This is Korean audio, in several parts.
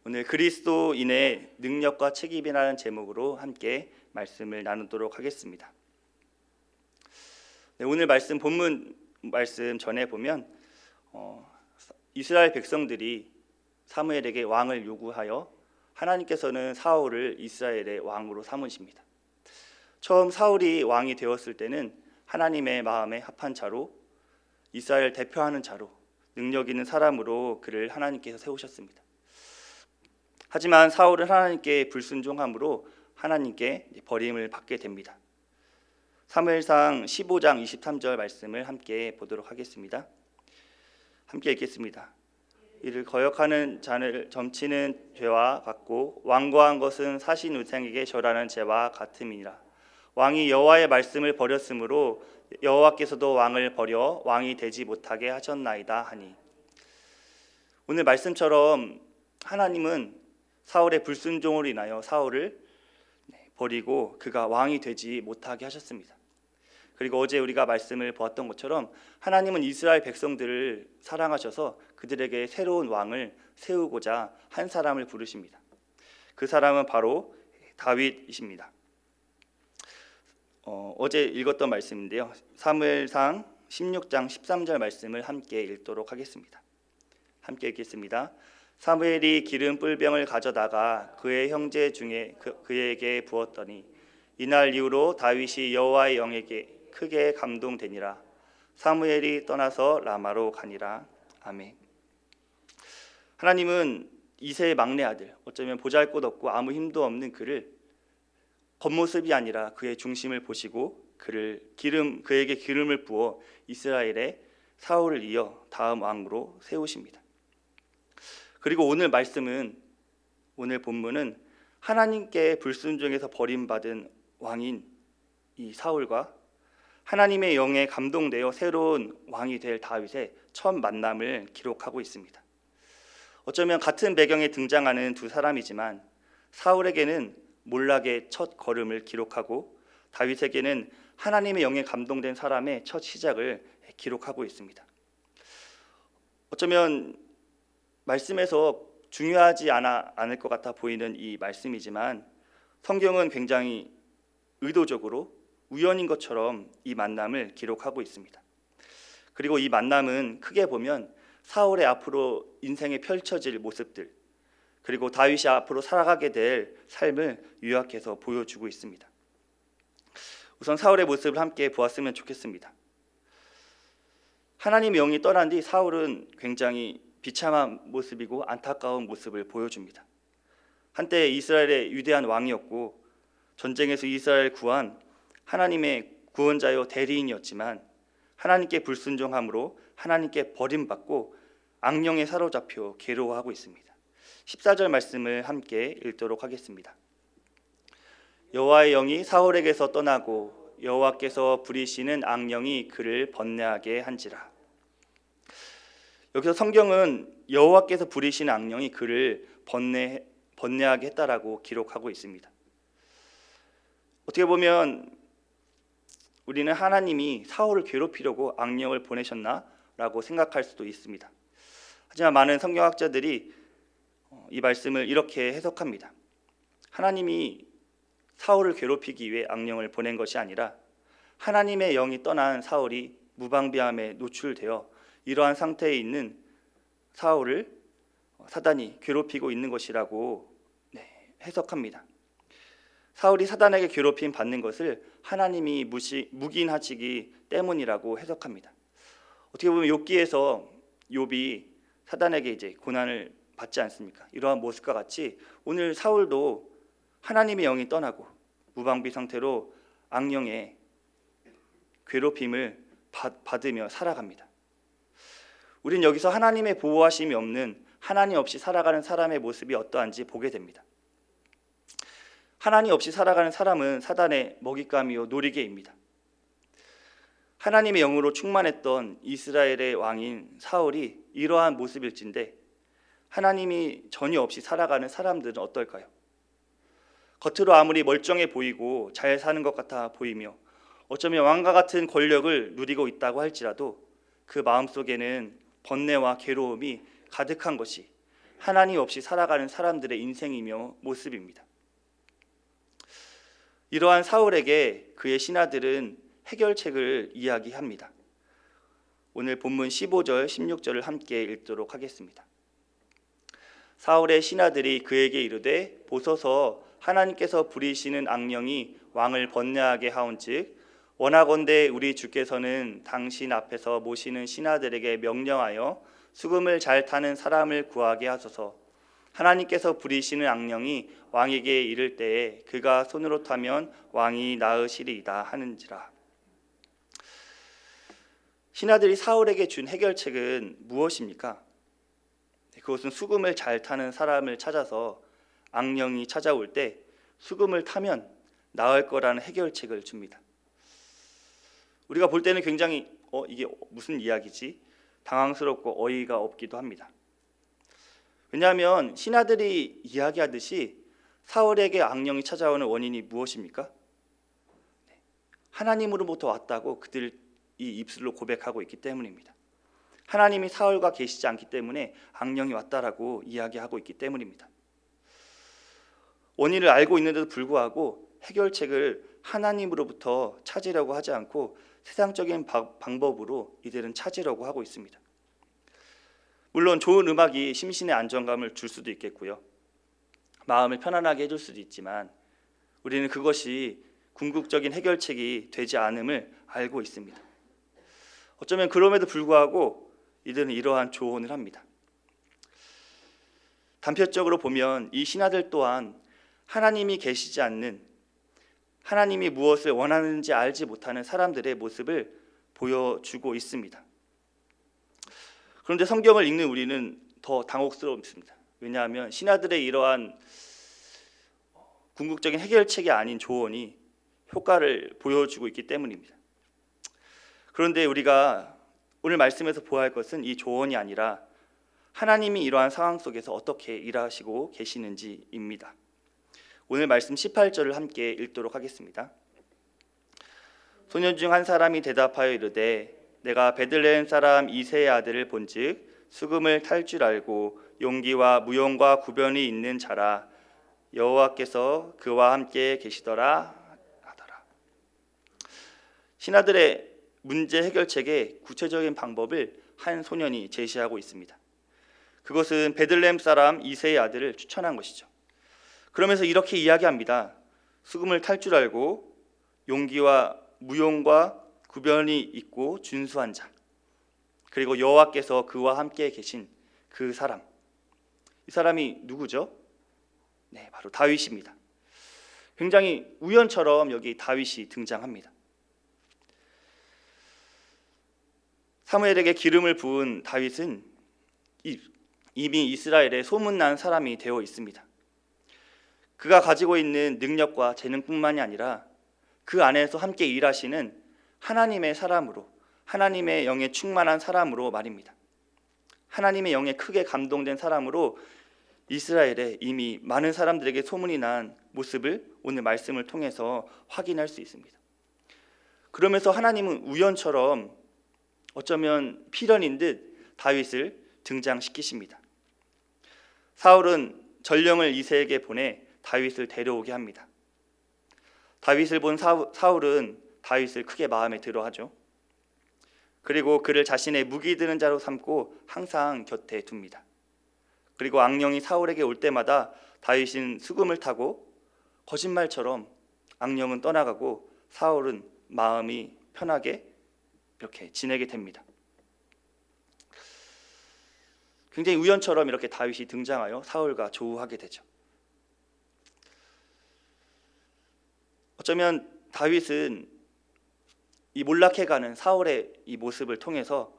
오늘 그리스도인의 능력과 책임이라는 제목으로 함께 말씀을 나누도록 하겠습니다. 오늘 말씀 본문 말씀 전에 보면 이스라엘 백성들이 사무엘에게 왕을 요구하여 하나님께서는 사울을 이스라엘의 왕으로 삼으십니다. 처음 사울이 왕이 되었을 때는 하나님의 마음에 합한 자로, 이스라엘 대표하는 자로, 능력 있는 사람으로 그를 하나님께서 세우셨습니다. 하지만 사울은 하나님께 불순종함으로 하나님께 버림을 받게 됩니다. 사무엘상 15장 23절 말씀을 함께 보도록 하겠습니다. 함께 읽겠습니다. 이를 거역하는 자를 점치는 죄와 같고 완고한 것은 사신 우상에게 절하는 죄와 같음이니라. 왕이 여호와의 말씀을 버렸으므로 여호와께서도 왕을 버려 왕이 되지 못하게 하셨나이다 하니. 오늘 말씀처럼 하나님은 사울의 불순종으로 인하여 사울을 버리고 그가 왕이 되지 못하게 하셨습니다. 그리고 어제 우리가 말씀을 보았던 것처럼 하나님은 이스라엘 백성들을 사랑하셔서 그들에게 새로운 왕을 세우고자 한 사람을 부르십니다. 그 사람은 바로 다윗이십니다. 어제 읽었던 말씀인데요. 사무엘상 16장 13절 말씀을 함께 읽도록 하겠습니다. 함께 읽겠습니다. 사무엘이 기름 뿔병을 가져다가 그의 형제 중에 그에게 부었더니 이날 이후로 다윗이 여호와의 영에게 크게 감동되니라. 사무엘이 떠나서 라마로 가니라. 아멘. 하나님은 이새의 막내 아들, 어쩌면 보잘것없고 아무 힘도 없는 그를 겉모습이 아니라 그의 중심을 보시고 그에게 기름을 부어 이스라엘의 사울을 이어 다음 왕으로 세우십니다. 그리고 오늘 본문은 하나님께 불순종해서 버림받은 왕인 이 사울과 하나님의 영에 감동되어 새로운 왕이 될 다윗의 첫 만남을 기록하고 있습니다. 어쩌면 같은 배경에 등장하는 두 사람이지만 사울에게는 몰락의 첫 걸음을 기록하고 다윗에게는 하나님의 영에 감동된 사람의 첫 시작을 기록하고 있습니다. 어쩌면 말씀에서 중요하지 않을 것 같아 보이는 이 말씀이지만 성경은 굉장히 의도적으로 우연인 것처럼 이 만남을 기록하고 있습니다. 그리고 이 만남은 크게 보면 사울의 앞으로 인생에 펼쳐질 모습들, 그리고 다윗이 앞으로 살아가게 될 삶을 요약해서 보여주고 있습니다. 우선 사울의 모습을 함께 보았으면 좋겠습니다. 하나님의 영이 떠난 뒤 사울은 굉장히 비참한 모습이고 안타까운 모습을 보여줍니다. 한때 이스라엘의 위대한 왕이었고 전쟁에서 이스라엘을 구한 하나님의 구원자요 대리인이었지만 하나님께 불순종함으로 하나님께 버림받고 악령에 사로잡혀 괴로워하고 있습니다. 14절 말씀을 함께 읽도록 하겠습니다. 여호와의 영이 사울에게서 떠나고 여호와께서 부리시는 악령이 그를 번뇌하게 한지라. 여기서 성경은 여호와께서 부리시는 악령이 그를 번뇌하게 했다라고 기록하고 있습니다. 어떻게 보면 우리는 하나님이 사울을 괴롭히려고 악령을 보내셨나라고 생각할 수도 있습니다. 하지만 많은 성경학자들이 이 말씀을 이렇게 해석합니다. 하나님이 사울을 괴롭히기 위해 악령을 보낸 것이 아니라 하나님의 영이 떠난 사울이 무방비함에 노출되어 이러한 상태에 있는 사울을 사단이 괴롭히고 있는 것이라고 해석합니다. 사울이 사단에게 괴롭힘 받는 것을 하나님이 묵인하시기 때문이라고 해석합니다. 어떻게 보면 욥기에서 욥이 사단에게 이제 고난을 받지 않습니까? 이러한 모습과 같이 오늘 사울도 하나님의 영이 떠나고 무방비 상태로 악령의 괴롭힘을 받으며 살아갑니다. 우린 여기서 하나님의 보호하심이 없는 하나님 없이 살아가는 사람의 모습이 어떠한지 보게 됩니다. 하나님 없이 살아가는 사람은 사단의 먹잇감이요 놀이개입니다. 하나님의 영으로 충만했던 이스라엘의 왕인 사울이 이러한 모습일진데 하나님이 전혀 없이 살아가는 사람들은 어떨까요? 겉으로 아무리 멀쩡해 보이고 잘 사는 것 같아 보이며 어쩌면 왕과 같은 권력을 누리고 있다고 할지라도 그 마음속에는 번뇌와 괴로움이 가득한 것이 하나님 없이 살아가는 사람들의 인생이며 모습입니다. 이러한 사울에게 그의 신하들은 해결책을 이야기합니다. 오늘 본문 15절, 16절을 함께 읽도록 하겠습니다. 사울의 신하들이 그에게 이르되 보소서 하나님께서 부리시는 악령이 왕을 번뇌하게 하온즉 원하건대 우리 주께서는 당신 앞에서 모시는 신하들에게 명령하여 수금을 잘 타는 사람을 구하게 하소서. 하나님께서 부리시는 악령이 왕에게 이를 때에 그가 손으로 타면 왕이 나으시리이다 하는지라. 신하들이 사울에게 준 해결책은 무엇입니까? 그것은 수금을 잘 타는 사람을 찾아서 악령이 찾아올 때 수금을 타면 나을 거라는 해결책을 줍니다. 우리가 볼 때는 굉장히 이게 무슨 이야기지? 당황스럽고 어이가 없기도 합니다. 왜냐하면 신하들이 이야기하듯이 사울에게 악령이 찾아오는 원인이 무엇입니까? 하나님으로부터 왔다고 그들이 입술로 고백하고 있기 때문입니다. 하나님이 사울과 계시지 않기 때문에 악령이 왔다라고 이야기하고 있기 때문입니다. 원인을 알고 있는데도 불구하고 해결책을 하나님으로부터 찾으려고 하지 않고 세상적인 방법으로 이들은 찾으려고 하고 있습니다. 물론 좋은 음악이 심신의 안정감을 줄 수도 있겠고요. 마음을 편안하게 해줄 수도 있지만 우리는 그것이 궁극적인 해결책이 되지 않음을 알고 있습니다. 어쩌면 그럼에도 불구하고 이들은 이러한 조언을 합니다. 단편적으로 보면 이 신하들 또한 하나님이 계시지 않는, 하나님이 무엇을 원하는지 알지 못하는 사람들의 모습을 보여주고 있습니다. 그런데 성경을 읽는 우리는 더 당혹스럽습니다. 왜냐하면 신하들의 이러한 궁극적인 해결책이 아닌 조언이 효과를 보여주고 있기 때문입니다. 그런데 우리가 오늘 말씀에서 보아야 할 것은 이 조언이 아니라 하나님이 이러한 상황 속에서 어떻게 일하시고 계시는지입니다. 오늘 말씀 18절을 함께 읽도록 하겠습니다. 소년 중 한 사람이 대답하여 이르되 내가 베들레헴 사람 이새의 아들을 본즉 수금을 탈 줄 알고 용기와 무용과 구변이 있는 자라. 여호와께서 그와 함께 계시더라 하더라. 신하들의 문제 해결책의 구체적인 방법을 한 소년이 제시하고 있습니다. 그것은 베들레헴 사람 이새의 아들을 추천한 것이죠. 그러면서 이렇게 이야기합니다. 수금을 탈 줄 알고 용기와 무용과 구변이 있고 준수한 자, 그리고 여호와께서 그와 함께 계신 그 사람. 이 사람이 누구죠? 네, 바로 다윗입니다. 굉장히 우연처럼 여기 다윗이 등장합니다. 사무엘에게 기름을 부은 다윗은 이미 이스라엘에 소문난 사람이 되어 있습니다. 그가 가지고 있는 능력과 재능뿐만이 아니라 그 안에서 함께 일하시는 하나님의 사람으로, 하나님의 영에 충만한 사람으로 말입니다. 하나님의 영에 크게 감동된 사람으로 이스라엘에 이미 많은 사람들에게 소문이 난 모습을 오늘 말씀을 통해서 확인할 수 있습니다. 그러면서 하나님은 우연처럼 어쩌면 필연인 듯 다윗을 등장시키십니다. 사울은 전령을 이새에게 보내 다윗을 데려오게 합니다. 다윗을 본 사울은 다윗을 크게 마음에 들어하죠. 그리고 그를 자신의 무기 드는 자로 삼고 항상 곁에 둡니다. 그리고 악령이 사울에게 올 때마다 다윗은 수금을 타고 거짓말처럼 악령은 떠나가고 사울은 마음이 편하게 이렇게 지내게 됩니다. 굉장히 우연처럼 이렇게 다윗이 등장하여 사울과 조우하게 되죠. 어쩌면 다윗은 이 몰락해가는 사울의 이 모습을 통해서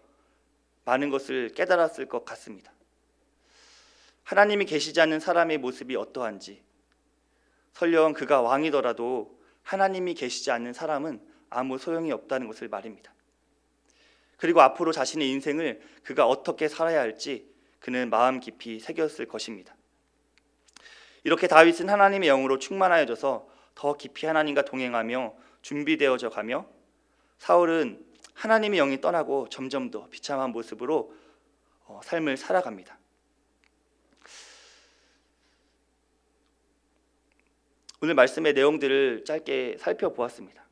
많은 것을 깨달았을 것 같습니다. 하나님이 계시지 않는 사람의 모습이 어떠한지, 설령 그가 왕이더라도 하나님이 계시지 않는 사람은 아무 소용이 없다는 것을 말입니다. 그리고 앞으로 자신의 인생을 그가 어떻게 살아야 할지 그는 마음 깊이 새겼을 것입니다. 이렇게 다윗은 하나님의 영으로 충만하여져서 더 깊이 하나님과 동행하며 준비되어져 가며, 사울은 하나님의 영이 떠나고 점점 더 비참한 모습으로 삶을 살아갑니다. 오늘 말씀의 내용들을 짧게 살펴보았습니다.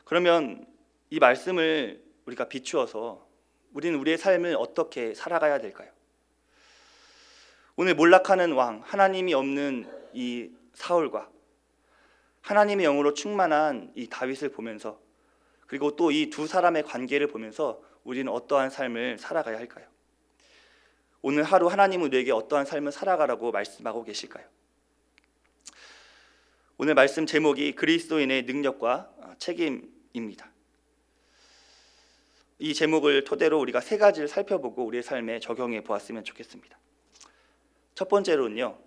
그러면 이 말씀을 우리가 비추어서 우리는 우리의 삶을 어떻게 살아가야 될까요? 오늘 몰락하는 왕, 하나님이 없는 이 사울과 하나님의 영으로 충만한 이 다윗을 보면서, 그리고 또 이 두 사람의 관계를 보면서 우리는 어떠한 삶을 살아가야 할까요? 오늘 하루 하나님은 우리에게 어떠한 삶을 살아가라고 말씀하고 계실까요? 오늘 말씀 제목이 그리스도인의 능력과 책임입니다. 이 제목을 토대로 우리가 세 가지를 살펴보고 우리의 삶에 적용해 보았으면 좋겠습니다. 첫 번째로는요,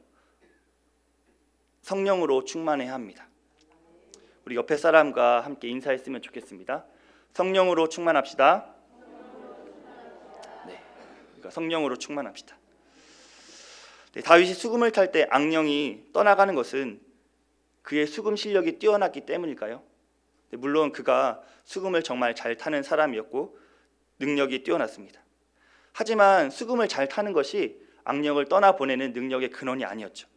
성령으로 충만해야 합니다. 우리 옆에 사람과 함께 인사했으면 좋겠습니다. 성령으로 충만합시다. 네, 우리가 성령으로 충만합시다. 네, 다윗이 수금을 탈 때 악령이 떠나가는 것은 그의 수금 실력이 뛰어났기 때문일까요? 네, 물론 그가 수금을 정말 잘 타는 사람이었고 능력이 뛰어났습니다. 하지만 수금을 잘 타는 것이 악령을 떠나보내는 능력의 근원이 아니었죠.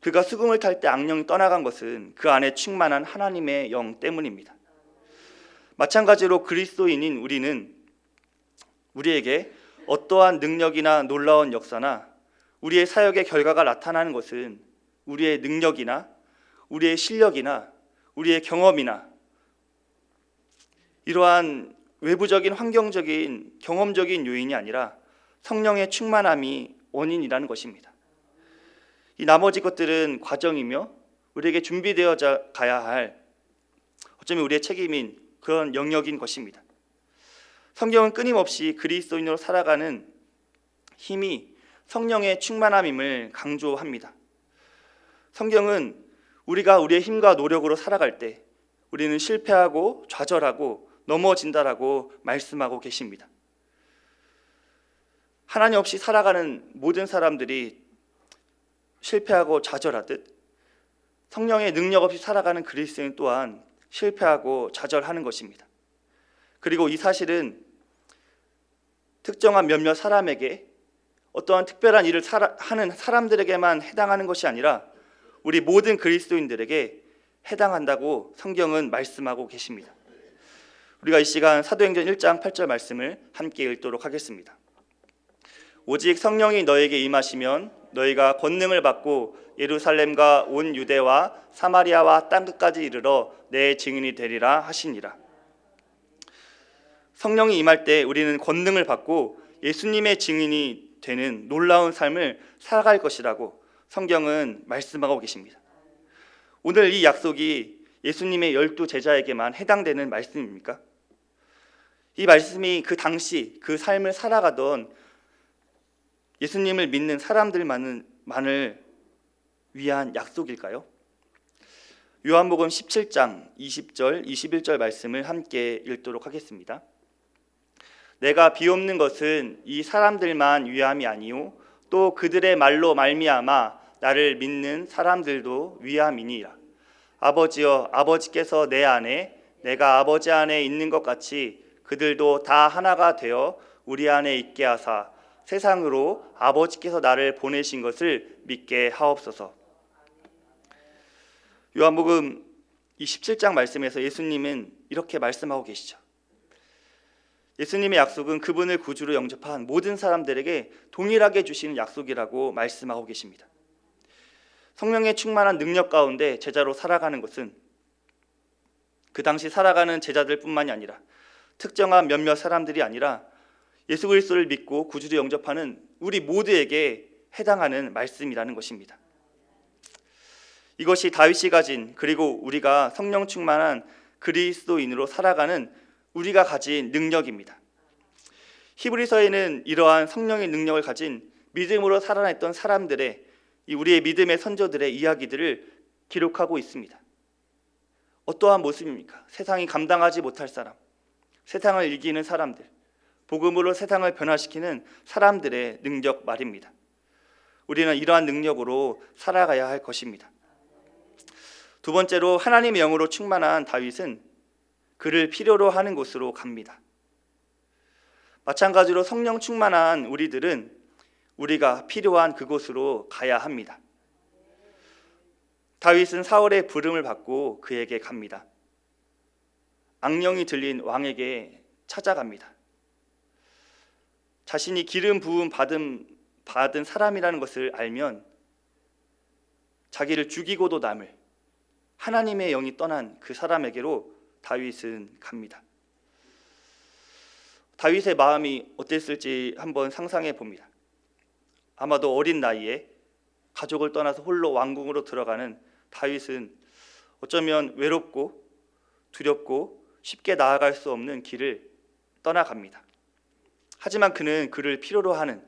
그가 수금을 탈 때 악령이 떠나간 것은 그 안에 충만한 하나님의 영 때문입니다. 마찬가지로 그리스도인인 우리에게 어떠한 능력이나 놀라운 역사나 우리의 사역의 결과가 나타나는 것은 우리의 능력이나 우리의 실력이나 우리의 경험이나 이러한 외부적인 환경적인 경험적인 요인이 아니라 성령의 충만함이 원인이라는 것입니다. 이 나머지 것들은 과정이며 우리에게 준비되어 가야 할, 어쩌면 우리의 책임인 그런 영역인 것입니다. 성경은 끊임없이 그리스도인으로 살아가는 힘이 성령의 충만함임을 강조합니다. 성경은 우리가 우리의 힘과 노력으로 살아갈 때 우리는 실패하고 좌절하고 넘어진다라고 말씀하고 계십니다. 하나님 없이 살아가는 모든 사람들이 실패하고 좌절하듯 성령의 능력 없이 살아가는 그리스도인 또한 실패하고 좌절하는 것입니다. 그리고 이 사실은 특정한 몇몇 사람에게 어떠한 특별한 일을 하는 사람들에게만 해당하는 것이 아니라 우리 모든 그리스도인들에게 해당한다고 성경은 말씀하고 계십니다. 우리가 이 시간 사도행전 1장 8절 말씀을 함께 읽도록 하겠습니다. 오직 성령이 너에게 임하시면 너희가 권능을 받고 예루살렘과 온 유대와 사마리아와 땅끝까지 이르러 내 증인이 되리라 하시니라. 성령이 임할 때 우리는 권능을 받고 예수님의 증인이 되는 놀라운 삶을 살아갈 것이라고 성경은 말씀하고 계십니다. 오늘 이 약속이 예수님의 12 제자에게만 해당되는 말씀입니까? 이 말씀이 그 당시 그 삶을 살아가던 예수님을 믿는 사람들만을 위한 약속일까요? 요한복음 17장 20절 21절 말씀을 함께 읽도록 하겠습니다. 내가 비옵는 것은 이 사람들만 위함이 아니요 또 그들의 말로 말미암아 나를 믿는 사람들도 위함이니라. 아버지여, 아버지께서 내 안에 내가 아버지 안에 있는 것 같이 그들도 다 하나가 되어 우리 안에 있게 하사 세상으로 아버지께서 나를 보내신 것을 믿게 하옵소서. 요한복음 17장 말씀에서 예수님은 이렇게 말씀하고 계시죠. 예수님의 약속은 그분을 구주로 영접한 모든 사람들에게 동일하게 주시는 약속이라고 말씀하고 계십니다. 성령의 충만한 능력 가운데 제자로 살아가는 것은 그 당시 살아가는 제자들뿐만이 아니라 특정한 몇몇 사람들이 아니라 예수 그리스도를 믿고 구주로 영접하는 우리 모두에게 해당하는 말씀이라는 것입니다. 이것이 다윗이 가진, 그리고 우리가 성령 충만한 그리스도인으로 살아가는 우리가 가진 능력입니다. 히브리서에는 이러한 성령의 능력을 가진 믿음으로 살아냈던 사람들의, 우리의 믿음의 선조들의 이야기들을 기록하고 있습니다. 어떠한 모습입니까? 세상이 감당하지 못할 사람, 세상을 이기는 사람들, 복음으로 세상을 변화시키는 사람들의 능력 말입니다. 우리는 이러한 능력으로 살아가야 할 것입니다. 두 번째로 하나님의 영으로 충만한 다윗은 그를 필요로 하는 곳으로 갑니다. 마찬가지로 성령 충만한 우리들은 우리가 필요한 그곳으로 가야 합니다. 다윗은 사울의 부름을 받고 그에게 갑니다. 악령이 들린 왕에게 찾아갑니다. 자신이 기름 부음 받은 사람이라는 것을 알면 자기를 죽이고도 남을 하나님의 영이 떠난 그 사람에게로 다윗은 갑니다. 다윗의 마음이 어땠을지 한번 상상해 봅니다. 아마도 어린 나이에 가족을 떠나서 홀로 왕궁으로 들어가는 다윗은 어쩌면 외롭고 두렵고 쉽게 나아갈 수 없는 길을 떠나갑니다. 하지만 그는 그를 필요로 하는,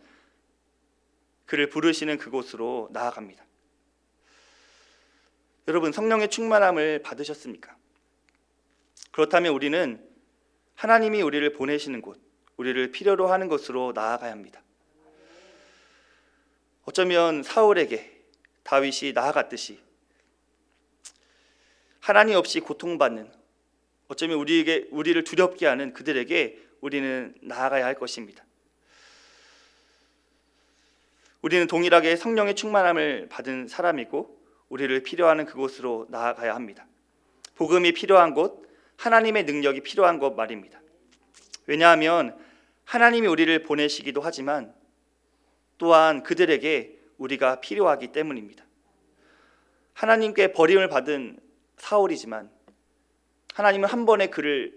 그를 부르시는 그곳으로 나아갑니다. 여러분, 성령의 충만함을 받으셨습니까? 그렇다면 우리는 하나님이 우리를 보내시는 곳, 우리를 필요로 하는 곳으로 나아가야 합니다. 어쩌면 사울에게 다윗이 나아갔듯이 하나님 없이 고통받는, 어쩌면 우리를 두렵게 하는 그들에게 우리는 나아가야 할 것입니다. 우리는 동일하게 성령의 충만함을 받은 사람이고 우리를 필요하는 그곳으로 나아가야 합니다. 복음이 필요한 곳, 하나님의 능력이 필요한 곳 말입니다. 왜냐하면 하나님이 우리를 보내시기도 하지만 또한 그들에게 우리가 필요하기 때문입니다. 하나님께 버림을 받은 사울이지만 하나님은 한 번에 그를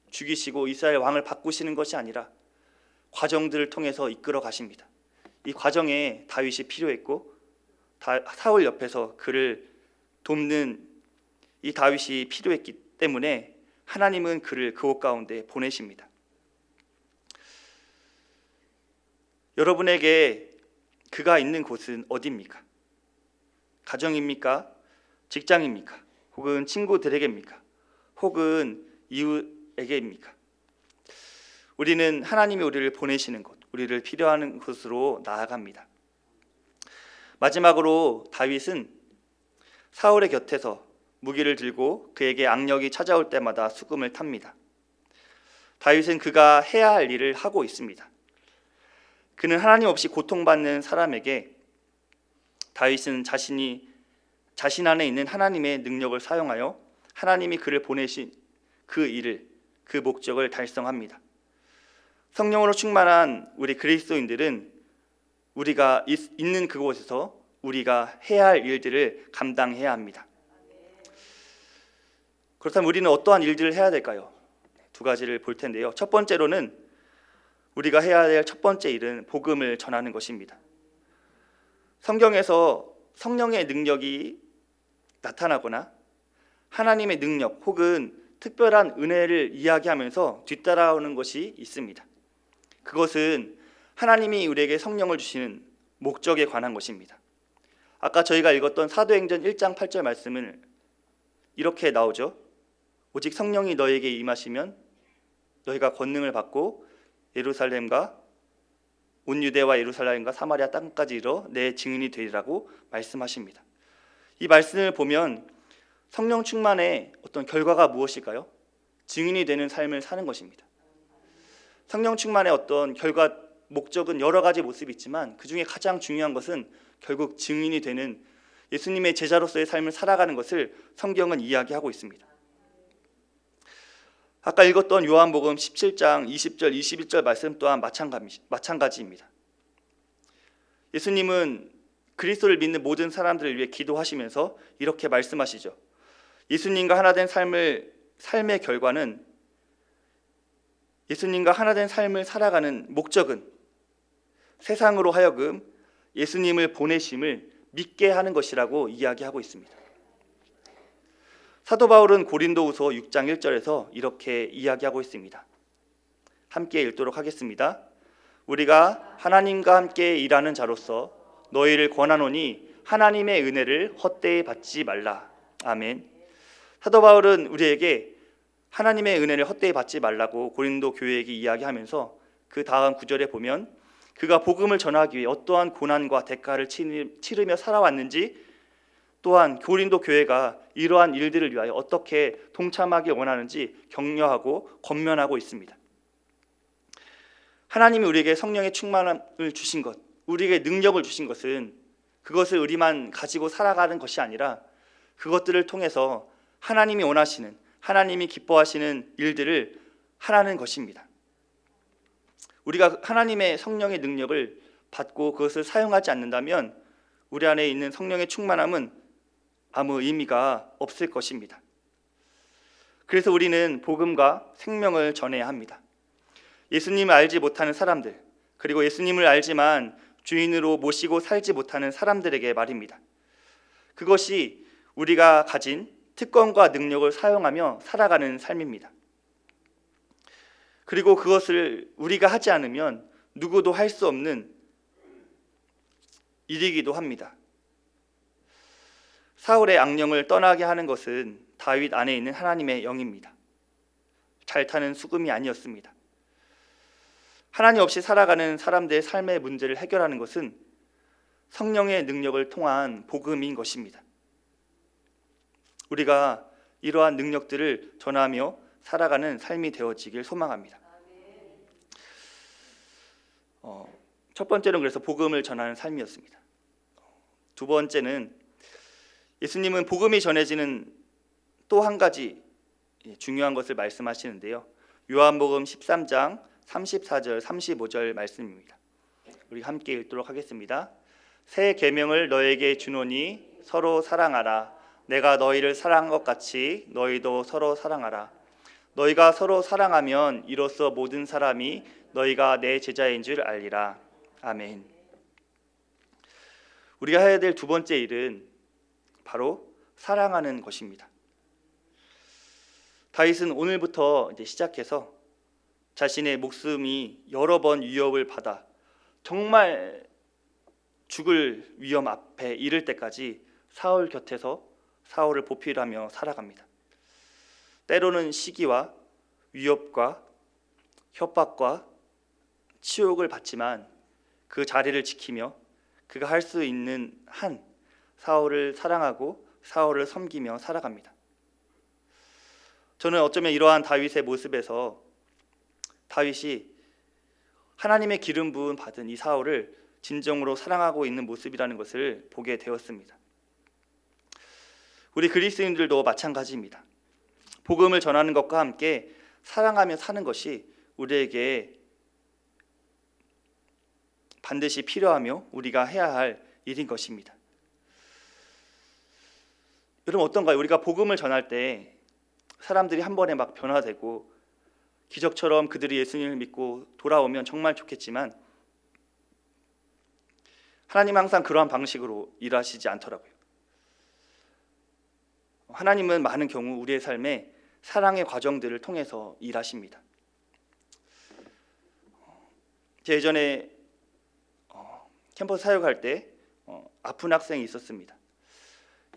죽이시고 이스라엘 왕을 바꾸시는 것이 아니라 과정들을 통해서 이끌어 가십니다. 이 과정에 다윗이 필요했고 사울 옆에서 그를 돕는 이 다윗이 필요했기 때문에 하나님은 그를 그곳 가운데 보내십니다. 여러분에게 그가 있는 곳은 어디입니까? 가정입니까? 직장입니까? 혹은 친구들에게입니까? 혹은 이웃에게입니까? 우리는 하나님이 우리를 보내시는 곳, 우리를 필요한 곳으로 나아갑니다. 마지막으로 다윗은 사울의 곁에서 무기를 들고 그에게 악령이 찾아올 때마다 수금을 탑니다. 다윗은 그가 해야 할 일을 하고 있습니다. 그는 하나님 없이 고통받는 사람에게 다윗은 자신 안에 있는 하나님의 능력을 사용하여 하나님이 그를 보내신 그 일을, 그 목적을 달성합니다. 성령으로 충만한 우리 그리스도인들은 우리가 있는 그곳에서 우리가 해야 할 일들을 감당해야 합니다. 그렇다면 우리는 어떠한 일들을 해야 될까요? 두 가지를 볼 텐데요. 첫 번째로는 우리가 해야 될 첫 번째 일은 복음을 전하는 것입니다. 성경에서 성령의 능력이 나타나거나 하나님의 능력 혹은 특별한 은혜를 이야기하면서 뒤따라오는 것이 있습니다. 그것은 하나님이 우리에게 성령을 주시는 목적에 관한 것입니다. 아까 저희가 읽었던 사도행전 1장 8절 말씀은 이렇게 나오죠. 오직 성령이 너에게 임하시면 너희가 권능을 받고 예루살렘과 온 유대와 예루살렘과 사마리아 땅까지 이르러 내 증인이 되리라고 말씀하십니다. 이 말씀을 보면 성령 충만의 어떤 결과가 무엇일까요? 증인이 되는 삶을 사는 것입니다. 성령 충만의 어떤 결과, 목적은 여러 가지 모습이 있지만 그 중에 가장 중요한 것은 결국 증인이 되는 예수님의 제자로서의 삶을 살아가는 것을 성경은 이야기하고 있습니다. 아까 읽었던 요한복음 17장 20절 21절 말씀 또한 마찬가지입니다. 예수님은 그리스도를 믿는 모든 사람들을 위해 기도하시면서 이렇게 말씀하시죠. 예수님과 하나 된 삶의 결과는, 예수님과 하나 된 삶을 살아가는 목적은 세상으로 하여금 예수님을 보내심을 믿게 하는 것이라고 이야기하고 있습니다. 사도 바울은 고린도후서 6장 1절에서 이렇게 이야기하고 있습니다. 함께 읽도록 하겠습니다. 우리가 하나님과 함께 일하는 자로서 너희를 권하노니 하나님의 은혜를 헛되이 받지 말라. 아멘. 사도 바울은 우리에게 하나님의 은혜를 헛되이 받지 말라고 고린도 교회에게 이야기하면서 그 다음 구절에 보면 그가 복음을 전하기 위해 어떠한 고난과 대가를 치르며 살아왔는지, 또한 고린도 교회가 이러한 일들을 위하여 어떻게 동참하기 원하는지 격려하고 권면하고 있습니다. 하나님이 우리에게 성령의 충만함을 주신 것, 우리에게 능력을 주신 것은 그것을 우리만 가지고 살아가는 것이 아니라 그것들을 통해서 하나님이 원하시는, 하나님이 기뻐하시는 일들을 하라는 것입니다. 우리가 하나님의 성령의 능력을 받고 그것을 사용하지 않는다면 우리 안에 있는 성령의 충만함은 아무 의미가 없을 것입니다. 그래서 우리는 복음과 생명을 전해야 합니다. 예수님을 알지 못하는 사람들, 그리고 예수님을 알지만 주인으로 모시고 살지 못하는 사람들에게 말입니다. 그것이 우리가 가진 특권과 능력을 사용하며 살아가는 삶입니다. 그리고 그것을 우리가 하지 않으면 누구도 할 수 없는 일이기도 합니다. 사울의 악령을 떠나게 하는 것은 다윗 안에 있는 하나님의 영입니다. 잘 타는 수금이 아니었습니다. 하나님 없이 살아가는 사람들의 삶의 문제를 해결하는 것은 성령의 능력을 통한 복음인 것입니다. 우리가 이러한 능력들을 전하며 살아가는 삶이 되어지길 소망합니다. 첫 번째는 그래서 복음을 전하는 삶이었습니다. 두 번째는 예수님은 복음이 전해지는 또 한 가지 중요한 것을 말씀하시는데요. 요한복음 13장 34절 35절 말씀입니다. 우리 함께 읽도록 하겠습니다. 새 계명을 너에게 주노니 서로 사랑하라. 내가 너희를 사랑한 것 같이 너희도 서로 사랑하라. 너희가 서로 사랑하면 이로써 모든 사람이 너희가 내 제자인 줄 알리라. 아멘. 우리가 해야 될 두 번째 일은 바로 사랑하는 것입니다. 다윗은 오늘부터 시작해서 자신의 목숨이 여러 번 위협을 받아 정말 죽을 위험 앞에 이를 때까지 사울 곁에서 사울을 보필하며 살아갑니다. 때로는 시기와 위협과 협박과 치욕을 받지만 그 자리를 지키며 그가 할 수 있는 한 사울을 사랑하고 사울을 섬기며 살아갑니다. 저는 어쩌면 이러한 다윗의 모습에서 다윗이 하나님의 기름 부음 받은 이 사울을 진정으로 사랑하고 있는 모습이라는 것을 보게 되었습니다. 우리 그리스도인들도 마찬가지입니다. 복음을 전하는 것과 함께 사랑하며 사는 것이 우리에게 반드시 필요하며 우리가 해야 할 일인 것입니다. 여러분 어떤가요? 우리가 복음을 전할 때 사람들이 한 번에 막 변화되고 기적처럼 그들이 예수님을 믿고 돌아오면 정말 좋겠지만 하나님은 항상 그러한 방식으로 일하시지 않더라고요. 하나님은 많은 경우 우리의 삶에 사랑의 과정들을 통해서 일하십니다. 제가 예전에 캠퍼스 사역할 때 아픈 학생이 있었습니다.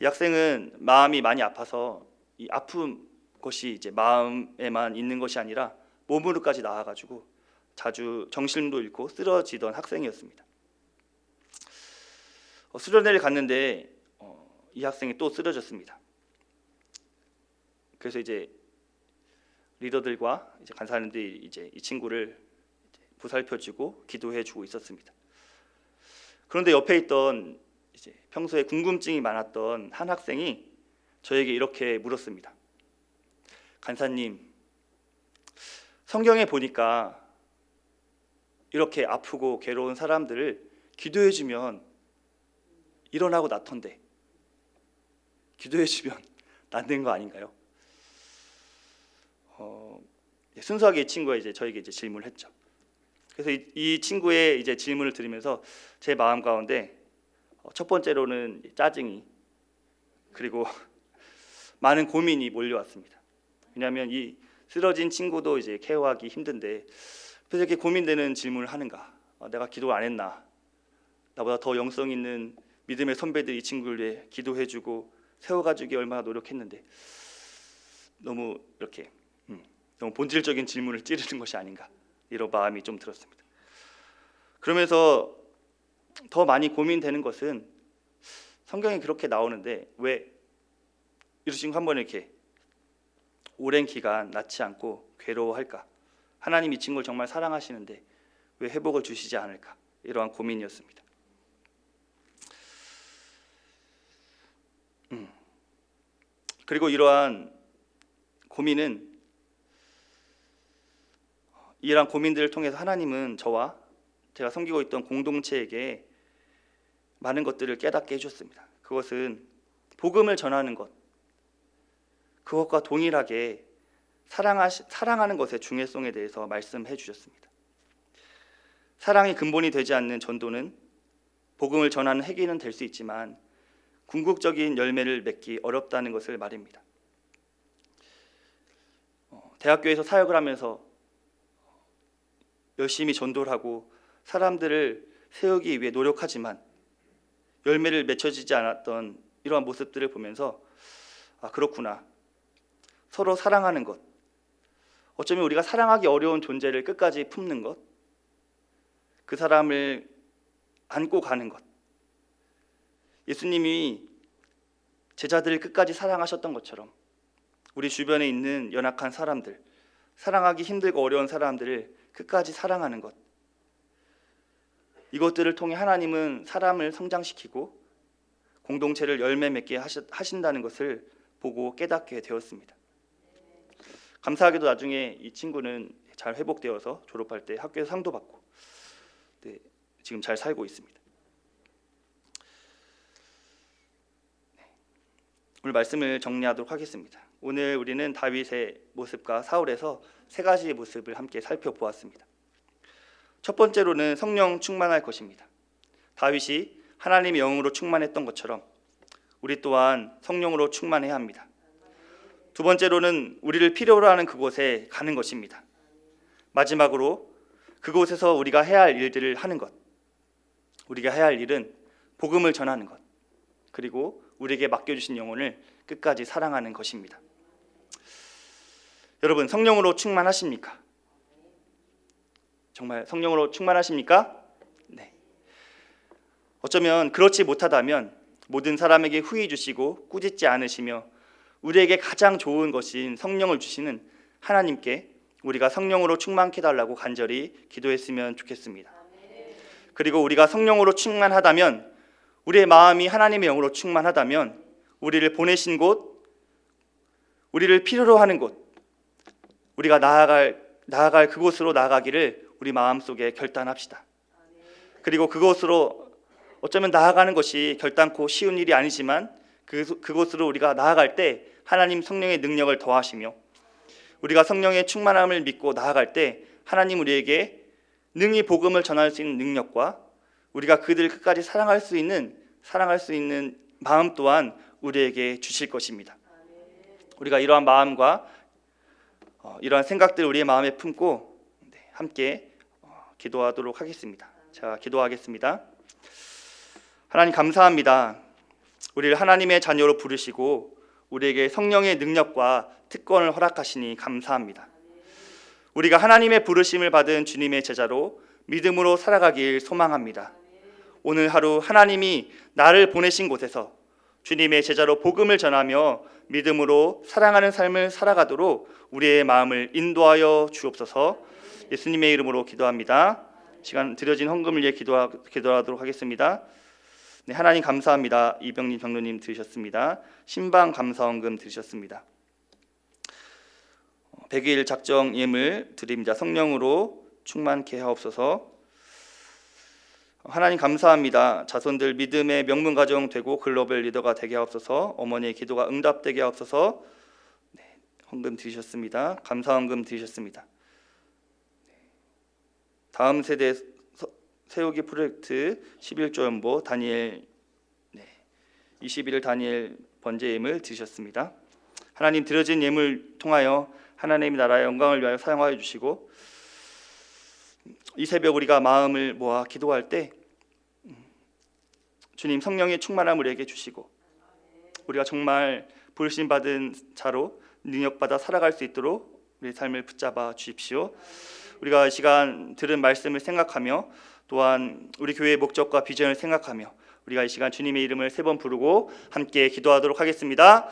이 학생은 마음이 많이 아파서 이 아픈 것이 이제 마음에만 있는 것이 아니라 몸으로까지 나아가지고 자주 정신도 잃고 쓰러지던 학생이었습니다. 수련회를 갔는데 이 학생이 또 쓰러졌습니다. 그래서 이제 리더들과 이제 간사님들이 이제 이 친구를 보살펴주고 기도해주고 있었습니다. 그런데 옆에 있던 이제 평소에 궁금증이 많았던 한 학생이 저에게 이렇게 물었습니다. 간사님, 성경에 보니까 이렇게 아프고 괴로운 사람들을 기도해주면 일어나고 낫던데 기도해주면 낫는 거 아닌가요? 순수하게 이 친구가 이제 저에게 이제 질문을 했죠. 그래서 이 친구의 이제 질문을 들으면서 제 마음 가운데 첫 번째로는 짜증이 그리고 많은 고민이 몰려왔습니다. 왜냐하면 이 쓰러진 친구도 이제 케어하기 힘든데 왜 이렇게 고민되는 질문을 하는가? 내가 기도 안 했나? 나보다 더 영성 있는 믿음의 선배들이 이 친구를 위해 기도해주고 세워가주기 얼마나 노력했는데 너무 이렇게 너무 본질적인 질문을 찌르는 것이 아닌가 이런 마음이 좀 들었습니다. 그러면서 더 많이 고민되는 것은 성경에 그렇게 나오는데 왜 이 친구 한 번 이렇게 오랜 기간 낫지 않고 괴로워할까? 하나님 이 친구를 정말 사랑하시는데 왜 회복을 주시지 않을까? 이러한 고민이었습니다. 그리고 이러한 고민들을 통해서 하나님은 저와 제가 섬기고 있던 공동체에게 많은 것들을 깨닫게 해주셨습니다. 그것은 복음을 전하는 것, 그것과 동일하게 사랑하는 것의 중요성에 대해서 말씀해 주셨습니다. 사랑이 근본이 되지 않는 전도는 복음을 전하는 행위는 될 수 있지만 궁극적인 열매를 맺기 어렵다는 것을 말입니다. 대학교에서 사역을 하면서 열심히 전도를 하고 사람들을 세우기 위해 노력하지만 열매를 맺혀지지 않았던 이러한 모습들을 보면서 그렇구나. 서로 사랑하는 것, 어쩌면 우리가 사랑하기 어려운 존재를 끝까지 품는 것, 그 사람을 안고 가는 것, 예수님이 제자들을 끝까지 사랑하셨던 것처럼 우리 주변에 있는 연약한 사람들, 사랑하기 힘들고 어려운 사람들을 끝까지 사랑하는 것, 이것들을 통해 하나님은 사람을 성장시키고 공동체를 열매 맺게 하신다는 것을 보고 깨닫게 되었습니다. 감사하게도 나중에 이 친구는 잘 회복되어서 졸업할 때 학교에서 상도 받고 지금 잘 살고 있습니다. 오늘 말씀을 정리하도록 하겠습니다. 오늘 우리는 다윗의 모습과 사울에서 세 가지의 모습을 함께 살펴보았습니다. 첫 번째로는 성령 충만할 것입니다. 다윗이 하나님의 영으로 충만했던 것처럼 우리 또한 성령으로 충만해야 합니다. 두 번째로는 우리를 필요로 하는 그곳에 가는 것입니다. 마지막으로 그곳에서 우리가 해야 할 일들을 하는 것. 우리가 해야 할 일은 복음을 전하는 것, 그리고 우리에게 맡겨주신 영혼을 끝까지 사랑하는 것입니다. 여러분, 성령으로 충만하십니까? 정말 성령으로 충만하십니까? 네. 어쩌면 그렇지 못하다면 모든 사람에게 후히 주시고 꾸짖지 않으시며 우리에게 가장 좋은 것인 성령을 주시는 하나님께 우리가 성령으로 충만케 해달라고 간절히 기도했으면 좋겠습니다. 그리고 우리가 성령으로 충만하다면, 우리의 마음이 하나님의 영으로 충만하다면 우리를 보내신 곳, 우리를 필요로 하는 곳, 우리가 나아갈 그곳으로 나아가기를 우리 마음속에 결단합시다. 그리고 그곳으로 어쩌면 나아가는 것이 결단코 쉬운 일이 아니지만 그곳으로 우리가 나아갈 때 하나님 성령의 능력을 더하시며 우리가 성령의 충만함을 믿고 나아갈 때 하나님 우리에게 능히 복음을 전할 수 있는 능력과 우리가 그들을 끝까지 사랑할 수 있는 마음 또한 우리에게 주실 것입니다. 우리가 이러한 마음과 이러한 생각들을 우리의 마음에 품고 함께 기도하도록 하겠습니다. 자, 기도하겠습니다. 하나님 감사합니다. 우리를 하나님의 자녀로 부르시고 우리에게 성령의 능력과 특권을 허락하시니 감사합니다. 우리가 하나님의 부르심을 받은 주님의 제자로 믿음으로 살아가길 소망합니다. 오늘 하루 하나님이 나를 보내신 곳에서 주님의 제자로 복음을 전하며 믿음으로 사랑하는 삶을 살아가도록 우리의 마음을 인도하여 주옵소서. 예수님의 이름으로 기도합니다. 시간 드려진 헌금을 위해 기도하도록 하겠습니다. 네, 하나님 감사합니다. 이병림 장로님 들으셨습니다. 신방 감사 헌금 들으셨습니다. 100일 작정 예물 드립니다. 성령으로 충만케 하옵소서. 하나님 감사합니다. 자손들 믿음의 명문 가정 되고 글로벌 리더가 되게 하옵소서. 어머니의 기도가 응답되게 하옵소서. 네, 헌금 드리셨습니다. 감사 헌금 드리셨습니다. 다음 세대 세우기 프로젝트 11조 연보 다니엘 21일 다니엘 번제 예물 드리셨습니다. 하나님 드려진 예물 통하여 하나님의 나라의 영광을 위하여 사용하여 주시고 이 새벽 우리가 마음을 모아 기도할 때 주님 성령의 충만함을 우리에게 주시고 우리가 정말 부르심 받은 자로 능력받아 살아갈 수 있도록 우리의 삶을 붙잡아 주십시오. 우리가 이 시간 들은 말씀을 생각하며 또한 우리 교회의 목적과 비전을 생각하며 우리가 이 시간 주님의 이름을 3번 부르고 함께 기도하도록 하겠습니다.